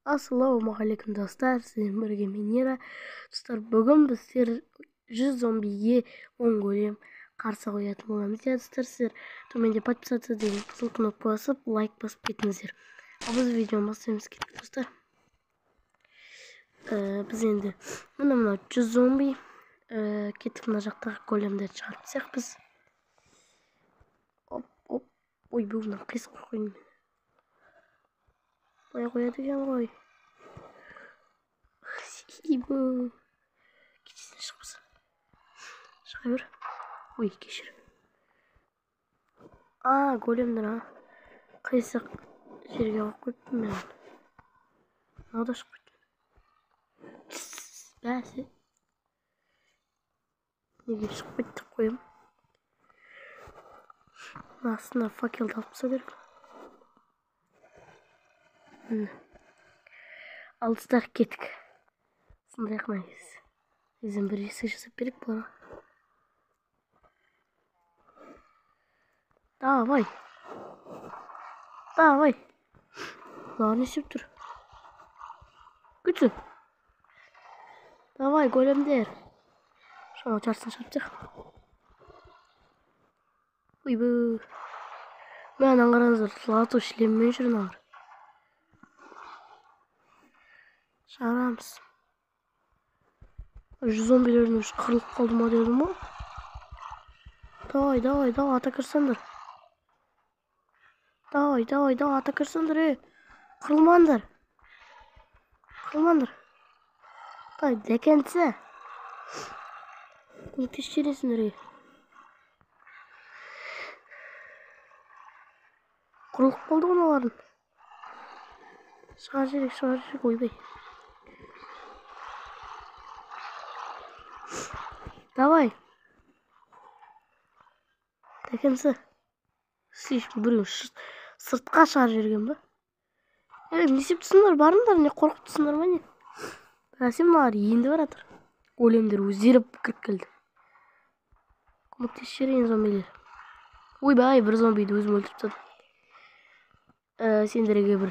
Ассалаумағалейкум достар, сіздермен бірге мен Ера. Достар, бүгін біздер 100 зомбиге 10 голем қарсы қоятын боламыз. Достар, сіздер төменде подписаться деген қызыл кнопка басып, лайк басып кетіңіздер. Ал біз видеоны бастаймыз. Кеттік достар. Біз енді мына 100 зомби кеттік, мына жақтағы големдерді шығарып біз. Ой, бұны қисық қойын. Қояды екен ғой. Кетесіне шықпасын. Шыға бер. Ой, кешір. Големдер, қисық жерге қойып қойыппын мен. Мынау да шығып кеткен. Бәсе. Неге шығып кеттік қойым? Астына факелді алып тастау керек. Алыстар кеттік. Сондай қымайыз. Бізден бір есік жасап берек бұларға. Давай. Бұлар не істеп тұр? Күтсін. Давай, големдер. Шама жарсын шапсақ. Ой-бу. Мен аңғараныздар, лату шлеммен жүрін алыр. Шығарамыз. 100 зомбилердің үш қырылып қалды ма дедім ма? Давай, атакырсандар. Давай, атакырсандар, Қырылмандар. Давай, дәкенсі. Көмектесересіңдер, Құрылып қалды ғыналарын. Шығар жерек, ойбай. Давай. Дәкенсі. Біреу сыртқа шығар жерген ба? Не сеп тұсыңдар, барыңдар, не қорқып тұсыңдар ма не? Бәсе мыналар енді баратыр. Големдер өздері кіріп келді. Көмектесер зомбилер. Ойбай, бір зомбиді өзім өлтіріп тастадым. Сендерге бір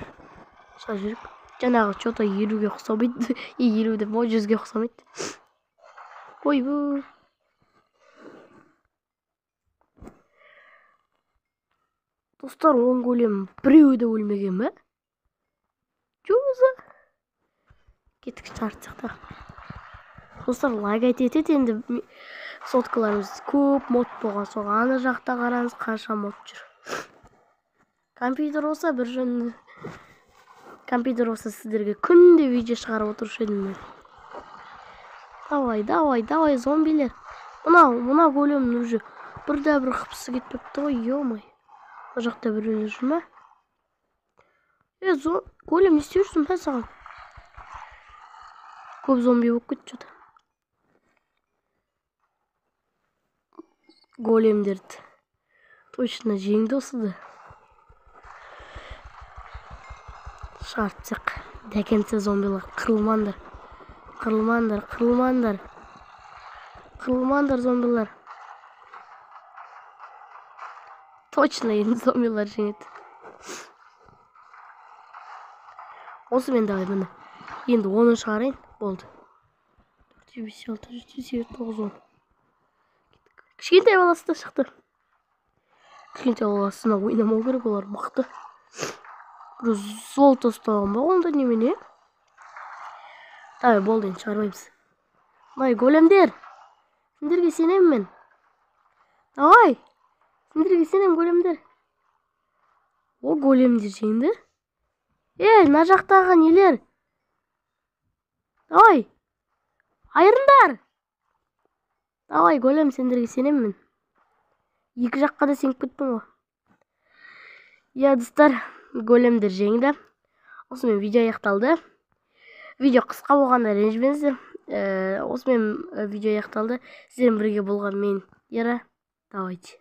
шығар жерек. Жаңағы что-то 50-ге ұқсамайды. 50 деп 100-ге ұқсамайды. Ойбу. Достар, 10 голем біреуі де өлмеген бе? Жоза. Кеттік шартсық та. Достар, лайк айтет енді соткаларымыз көп мод болған соң. Аны жақта қараңыз, қанша мод жүр. Компьютер болса бір жөн. Компьютер болса сіздерге күнде видео шығарып отырушы едім. Давай, зомбилер. Мына големнің уже бір қыпсы кетпепті ғой, ё-май. Бұл жақта біреулер жүр ме? Голем не істеп жүрсің бе саған? Көп зомби болып кетті жота. Големдерді точно жеңді осыды. Шартсық. Дәкенсі зомбилар. Қырылмандар зомбилар. Точно енді зомбилар жеңеді. Осы мен давай міне. Енді 10-ын шығарайын. Болды. 4, 5, 6, 7, 9, 10. Кішкентай баласы да шықты. Кішкентай баласына ойнамау керек, олар мықты. Бір золото ұстаған ба онда немене? Давай, болды, енді шығармаймыз. Давай, големдер. Сендерге сенем мен. Давай. Сендерге сенем, големдер. Големдер жеңді. На жақтағы нелер. Давай. Айырындар. Давай, голем, сендерге сенем мен. Екі жаққа да сеніп кетпін ғой. Достар, големдер жеңді. Осымен видео аяқталды. Видео қысқа болғанда ренжімеңіздер. Осымен видео аяқталды. Сіздермен бірге болған мен Ера. Давайте.